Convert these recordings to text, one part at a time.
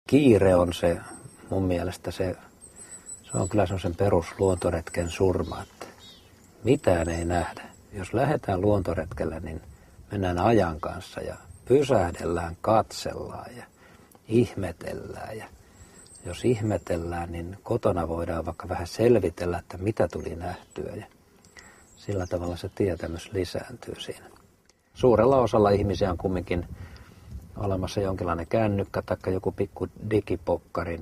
kiire on se, mun mielestä se on kyllä semmoisen perusluontoretken surma, että mitään ei nähdä. Jos lähdetään luontoretkelle, niin mennään ajan kanssa ja pysähdellään, katsellaan ja ihmetellään. Ja jos ihmetellään, niin kotona voidaan vaikka vähän selvitellä, että mitä tuli nähtyä. Ja sillä tavalla se tietämys lisääntyy siinä. Suurella osalla ihmisiä on kumminkin olemassa jonkinlainen kännykkä tai joku pikku digipokkari,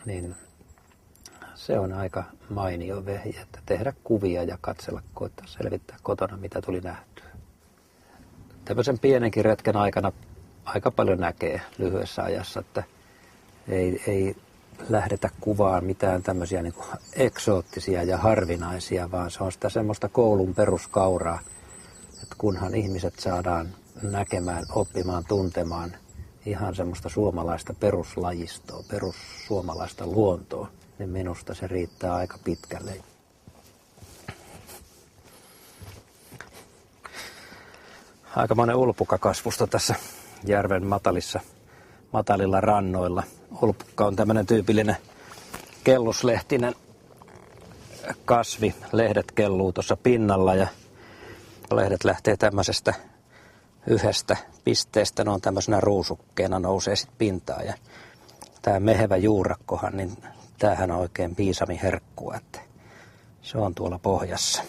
niin se on aika mainio vehje, että tehdä kuvia ja katsella, koittaa selvittää kotona, mitä tuli nähtyä. Tämmöisen pienenkin retken aikana aika paljon näkee lyhyessä ajassa, että ei lähdetä kuvaan mitään tämmöisiä niin kuin eksoottisia ja harvinaisia, vaan se on sitä semmoista koulun peruskauraa, että kunhan ihmiset saadaan näkemään, oppimaan, tuntemaan ihan semmoista suomalaista peruslajistoa, perussuomalaista luontoa, niin minusta se riittää aika pitkälle. Aikamoinen ulpukkakasvusto tässä järven matalilla rannoilla. Ulpukka on tämmöinen tyypillinen kelluslehtinen kasvi. Lehdet kelluu tuossa pinnalla ja lehdet lähtee tämmöisestä yhdestä pisteestä. Ne on tämmöisenä ruusukkeena, nousee sitten pintaan. Ja tämä mehevä juurakkohan, niin tämähän on oikein piisamiherkkua, että se on tuolla pohjassa.